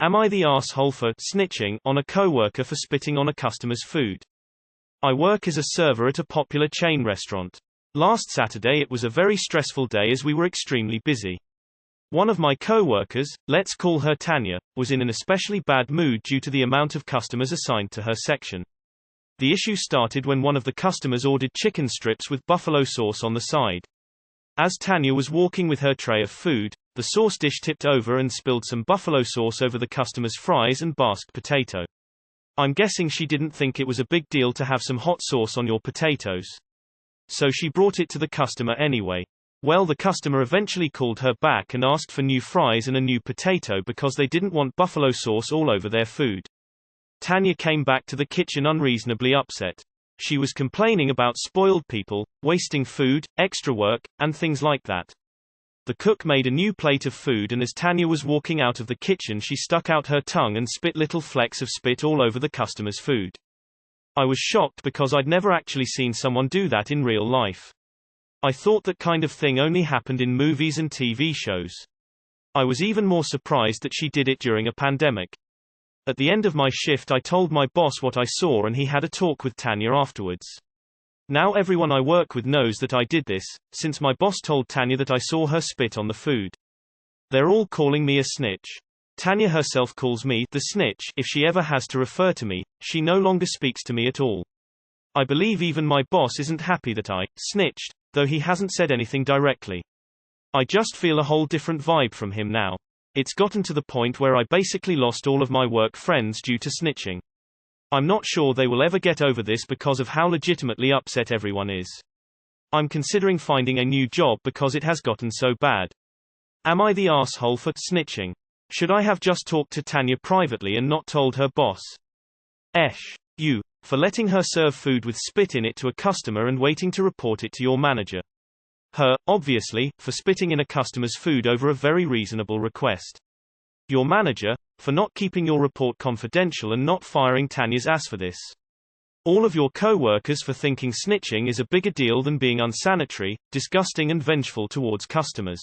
Am I the asshole for snitching on a coworker for spitting on a customer's food? I work as a server at a popular chain restaurant. Last Saturday it was a very stressful day as we were extremely busy. One of my coworkers, let's call her Tanya, was in an especially bad mood due to the amount of customers assigned to her section. The issue started when one of the customers ordered chicken strips with buffalo sauce on the side. As Tanya was walking with her tray of food, the sauce dish tipped over and spilled some buffalo sauce over the customer's fries and basket potato. I'm guessing she didn't think it was a big deal to have some hot sauce on your potatoes. So she brought it to the customer anyway. Well, the customer eventually called her back and asked for new fries and a new potato because they didn't want buffalo sauce all over their food. Tanya came back to the kitchen unreasonably upset. She was complaining about spoiled people, wasting food, extra work, and things like that. The cook made a new plate of food, and as Tanya was walking out of the kitchen she stuck out her tongue and spit little flecks of spit all over the customer's food. I was shocked because I'd never actually seen someone do that in real life. I thought that kind of thing only happened in movies and TV shows. I was even more surprised that she did it during a pandemic. At the end of my shift I told my boss what I saw and he had a talk with Tanya afterwards. Now everyone I work with knows that I did this, since my boss told Tanya that I saw her spit on the food. They're all calling me a snitch. Tanya herself calls me the snitch if she ever has to refer to me. She no longer speaks to me at all. I believe even my boss isn't happy that I snitched, though he hasn't said anything directly. I just feel a whole different vibe from him now. It's gotten to the point where I basically lost all of my work friends due to snitching. I'm not sure they will ever get over this because of how legitimately upset everyone is. I'm considering finding a new job because it has gotten so bad. Am I the asshole for snitching? Should I have just talked to Tanya privately and not told her boss? You, for letting her serve food with spit in it to a customer and waiting to report it to your manager. Her, obviously, for spitting in a customer's food over a very reasonable request. Your manager, for not keeping your report confidential and not firing Tanya's ass for this. All of your co-workers for thinking snitching is a bigger deal than being unsanitary, disgusting and vengeful towards customers.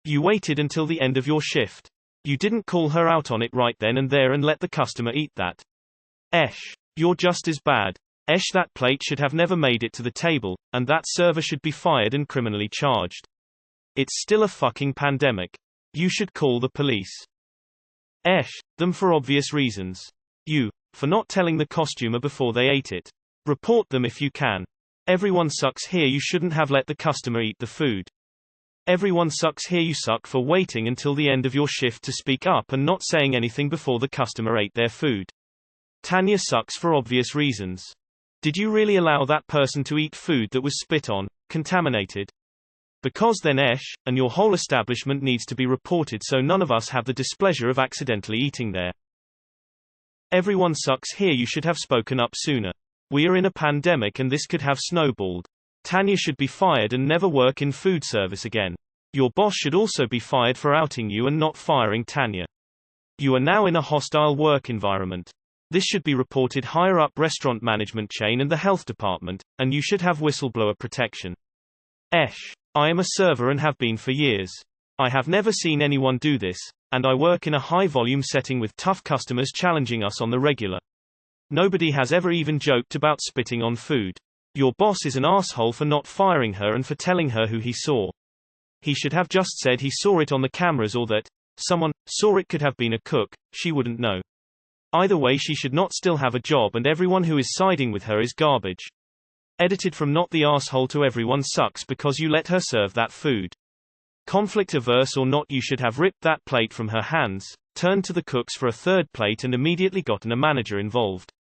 You waited until the end of your shift. You didn't call her out on it right then and there and let the customer eat that. You're just as bad. That plate should have never made it to the table, and that server should be fired and criminally charged. It's still a fucking pandemic. You should call the police. Them for obvious reasons. You, for not telling the costumer before they ate it. Report them if you can. Everyone sucks here, you shouldn't have let the customer eat the food. Everyone sucks here, you suck for waiting until the end of your shift to speak up and not saying anything before the customer ate their food. Tanya sucks for obvious reasons. Did you really allow that person to eat food that was spit on, contaminated? Because then and your whole establishment needs to be reported so none of us have the displeasure of accidentally eating there. Everyone sucks here, you should have spoken up sooner. We are in a pandemic and this could have snowballed. Tanya should be fired and never work in food service again. Your boss should also be fired for outing you and not firing Tanya. You are now in a hostile work environment. This should be reported higher up restaurant management chain and the health department, and you should have whistleblower protection. I am a server and have been for years. I have never seen anyone do this, and I work in a high-volume setting with tough customers challenging us on the regular. Nobody has ever even joked about spitting on food. Your boss is an asshole for not firing her and for telling her who he saw. He should have just said he saw it on the cameras or that someone saw it. Could have been a cook, she wouldn't know. Either way, she should not still have a job, and everyone who is siding with her is garbage. Edited from Not the Asshole to Everyone Sucks because you let her serve that food. Conflict averse or not, you should have ripped that plate from her hands, turned to the cooks for a third plate and immediately gotten a manager involved.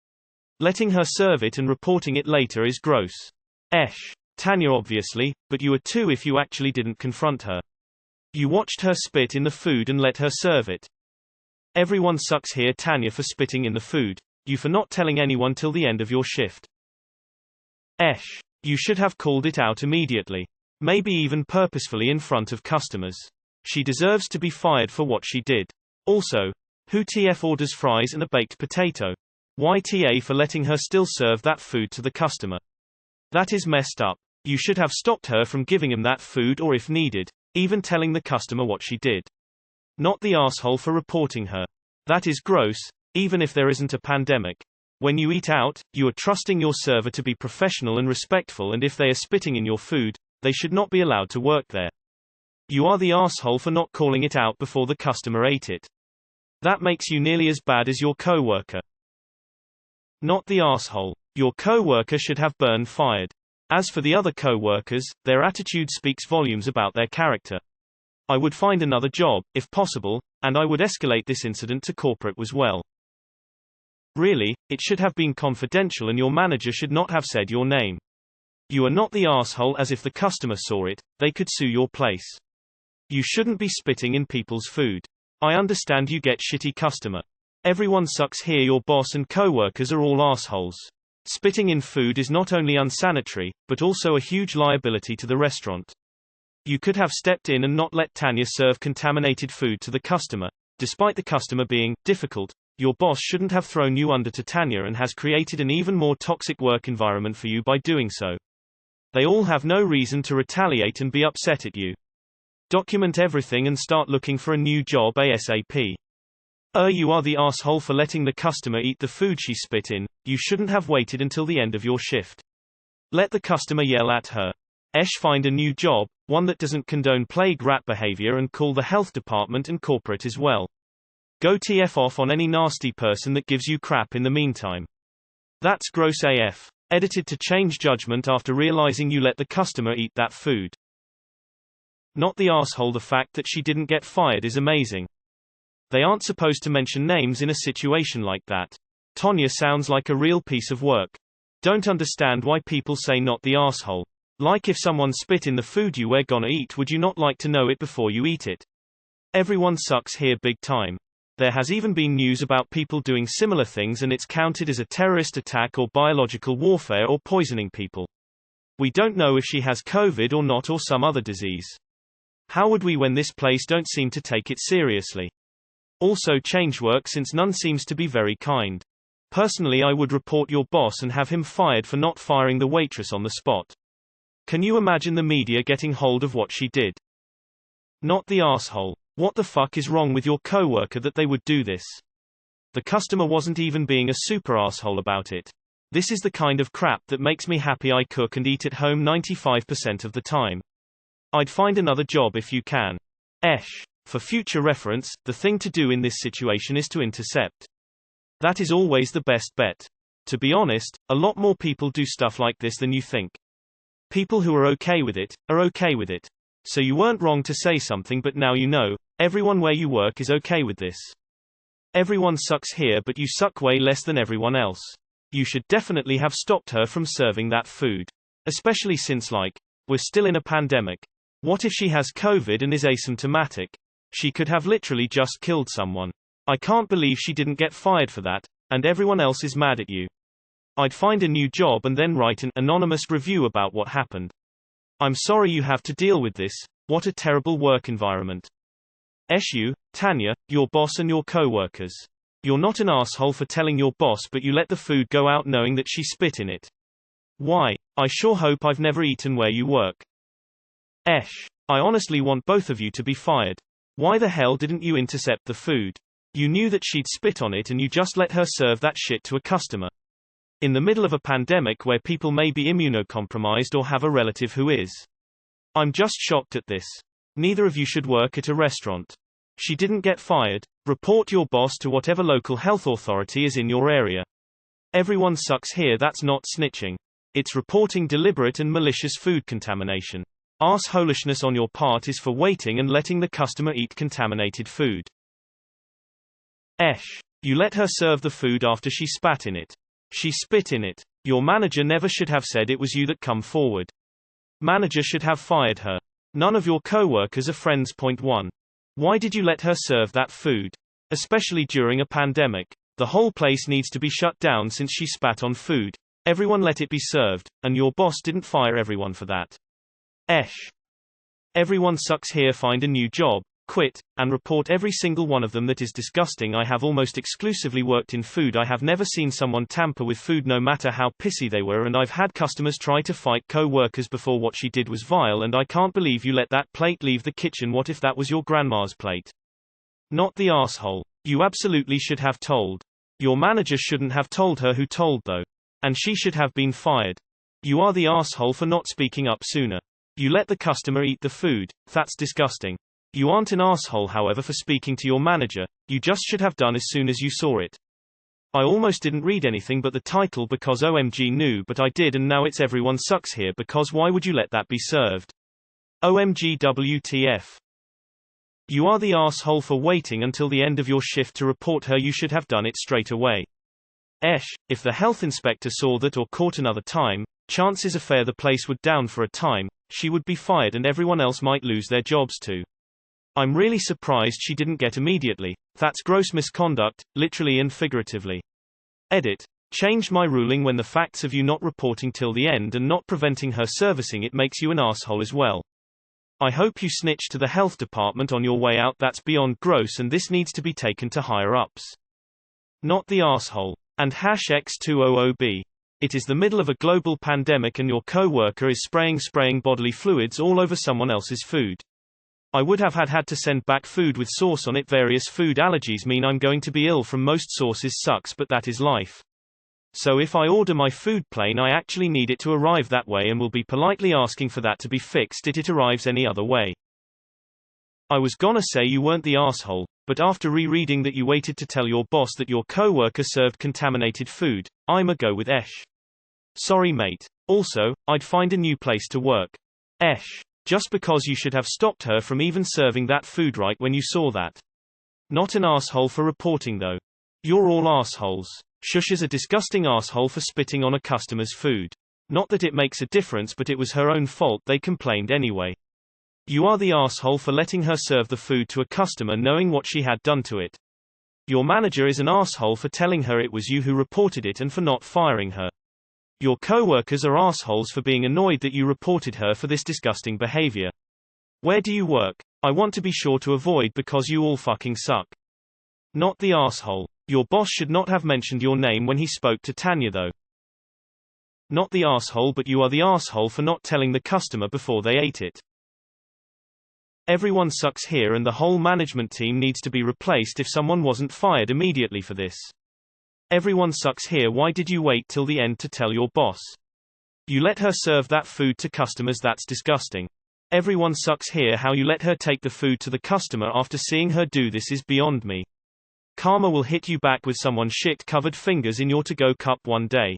Letting her serve it and reporting it later is gross. Tanya obviously, but you are too if you actually didn't confront her. You watched her spit in the food and let her serve it. Everyone sucks here, Tanya, for spitting in the food. You for not telling anyone till the end of your shift. You should have called it out immediately. Maybe even purposefully in front of customers. She deserves to be fired for what she did. Also, who TF orders fries and a baked potato? YTA for letting her still serve that food to the customer. That is messed up. You should have stopped her from giving him that food, or if needed, even telling the customer what she did. Not the asshole for reporting her. That is gross, even if there isn't a pandemic. When you eat out, you are trusting your server to be professional and respectful, and if they are spitting in your food, they should not be allowed to work there. You are the asshole for not calling it out before the customer ate it. That makes you nearly as bad as your coworker. Not the asshole. Your coworker should have been fired. As for the other coworkers, their attitude speaks volumes about their character. I would find another job, if possible, and I would escalate this incident to corporate as well. Really, it should have been confidential and your manager should not have said your name. You are not the asshole, as if the customer saw it, they could sue your place. You shouldn't be spitting in people's food. I understand you get shitty customer. Everyone sucks here. Your boss and coworkers are all assholes. Spitting in food is not only unsanitary, but also a huge liability to the restaurant. You could have stepped in and not let Tanya serve contaminated food to the customer. Despite the customer being difficult, your boss shouldn't have thrown you under to Tanya and has created an even more toxic work environment for you by doing so. They all have no reason to retaliate and be upset at you. Document everything and start looking for a new job ASAP. You are the asshole for letting the customer eat the food she spit in. You shouldn't have waited until the end of your shift. Let the customer yell at her. Find a new job, one that doesn't condone plague rat behavior, and call the health department and corporate as well. Go TF off on any nasty person that gives you crap in the meantime. That's gross AF. Edited to change judgment after realizing you let the customer eat that food. Not the asshole. The fact that she didn't get fired is amazing. They aren't supposed to mention names in a situation like that. Tonya sounds like a real piece of work. Don't understand why people say not the asshole. Like if someone spit in the food you were gonna eat, would you not like to know it before you eat it? Everyone sucks here big time. There has even been news about people doing similar things and it's counted as a terrorist attack or biological warfare or poisoning people. We don't know if she has COVID or not, or some other disease. How would we when this place don't seem to take it seriously? Also change work, since none seems to be very kind. Personally, I would report your boss and have him fired for not firing the waitress on the spot. Can you imagine the media getting hold of what she did? Not the asshole. What the fuck is wrong with your coworker that they would do this? The customer wasn't even being a super asshole about it. This is the kind of crap that makes me happy. I cook and eat at home 95% of the time. I'd find another job if you can. For future reference, the thing to do in this situation is to intercept. That is always the best bet. To be honest, a lot more people do stuff like this than you think. People who are okay with it, are okay with it. So you weren't wrong to say something, but now you know, everyone where you work is okay with this. Everyone sucks here, but you suck way less than everyone else. You should definitely have stopped her from serving that food. Especially since, like, we're still in a pandemic. What if she has COVID and is asymptomatic? She could have literally just killed someone. I can't believe she didn't get fired for that, and everyone else is mad at you. I'd find a new job and then write an anonymous review about what happened. I'm sorry you have to deal with this. What a terrible work environment. You, Tanya, your boss and your co-workers. You're not an asshole for telling your boss, but you let the food go out knowing that she spit in it. Why? I sure hope I've never eaten where you work. I honestly want both of you to be fired. Why the hell didn't you intercept the food? You knew that she'd spit on it and you just let her serve that shit to a customer. In the middle of a pandemic where people may be immunocompromised or have a relative who is. I'm just shocked at this. Neither of you should work at a restaurant. She didn't get fired. Report your boss to whatever local health authority is in your area. Everyone sucks here. That's not snitching. It's reporting deliberate and malicious food contamination. Arseholishness on your part is for waiting and letting the customer eat contaminated food. You let her serve the food after she spat in it. She spit in it. Your manager never should have said it was you that come forward. Manager should have fired her. None of your co-workers are friends. Point 1. Why did you let her serve that food? Especially during a pandemic. The whole place needs to be shut down since she spat on food. Everyone let it be served, and your boss didn't fire everyone for that. Everyone sucks here. Find a new job, quit, and report every single one of them. That is disgusting. I have almost exclusively worked in food. I have never seen someone tamper with food no matter how pissy they were, and I've had customers try to fight co-workers before. What she did was vile, and I can't believe you let that plate leave the kitchen. What if that was your grandma's plate? Not the asshole. You absolutely should have told. Your manager shouldn't have told her who told though. And she should have been fired. You are the asshole for not speaking up sooner. You let the customer eat the food. That's disgusting. You aren't an asshole however for speaking to your manager, you just should have done as soon as you saw it. I almost didn't read anything but the title because OMG knew but I did and now it's everyone sucks here because why would you let that be served? OMG WTF. You are the asshole for waiting until the end of your shift to report her. You should have done it straight away. If the health inspector saw that or caught another time, chances are fair the place would down for a time, she would be fired and everyone else might lose their jobs too. I'm really surprised she didn't get immediately. That's gross misconduct, literally and figuratively. Changed my ruling when the facts of you not reporting till the end and not preventing her servicing it makes you an asshole as well. I hope you snitch to the health department on your way out. That's beyond gross and this needs to be taken to higher ups. Not the asshole. And #X200B. It is the middle of a global pandemic and your coworker is spraying bodily fluids all over someone else's food. I would have had to send back food with sauce on it. Various food allergies mean I'm going to be ill from most sauces. Sucks, but that is life. So if I order my food plain, I actually need it to arrive that way and will be politely asking for that to be fixed if it arrives any other way. I was gonna say you weren't the asshole, but after rereading that you waited to tell your boss that your coworker served contaminated food, I'ma go with Sorry mate. Also, I'd find a new place to work. Just because you should have stopped her from even serving that food right when you saw that. Not an asshole for reporting though. You're all assholes. Shush is a disgusting asshole for spitting on a customer's food. Not that it makes a difference, but it was her own fault, they complained anyway. You are the asshole for letting her serve the food to a customer knowing what she had done to it. Your manager is an asshole for telling her it was you who reported it and for not firing her. Your coworkers are assholes for being annoyed that you reported her for this disgusting behavior. Where do you work? I want to be sure to avoid because you all fucking suck. Not the asshole. Your boss should not have mentioned your name when he spoke to Tanya though. Not the asshole, but you are the asshole for not telling the customer before they ate it. Everyone sucks here and the whole management team needs to be replaced if someone wasn't fired immediately for this. Everyone sucks here. Why did you wait till the end to tell your boss? You let her serve that food to customers. That's disgusting. Everyone sucks here. How you let her take the food to the customer after seeing her do this is beyond me. Karma will hit you back with someone's shit-covered fingers in your to-go cup one day.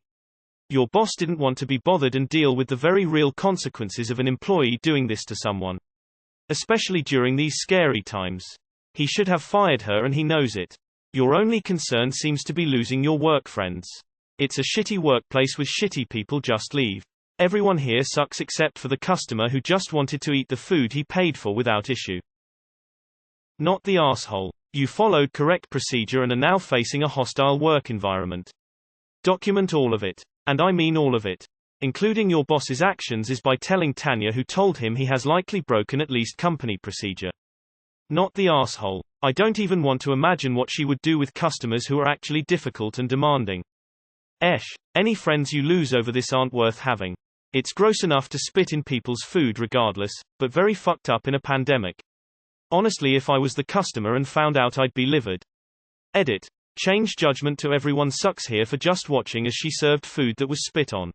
Your boss didn't want to be bothered and deal with the very real consequences of an employee doing this to someone. Especially during these scary times. He should have fired her and he knows it. Your only concern seems to be losing your work friends. It's a shitty workplace with shitty people. Just leave. Everyone here sucks except for the customer who just wanted to eat the food he paid for without issue. Not the asshole. You followed correct procedure and are now facing a hostile work environment. Document all of it. And I mean all of it. Including your boss's actions is by telling Tanya who told him he has likely broken at least company procedure. Not the asshole. I don't even want to imagine what she would do with customers who are actually difficult and demanding. Any friends you lose over this aren't worth having. It's gross enough to spit in people's food regardless, but very fucked up in a pandemic. Honestly, if I was the customer and found out, I'd be livid. Change judgment to everyone sucks here for just watching as she served food that was spit on.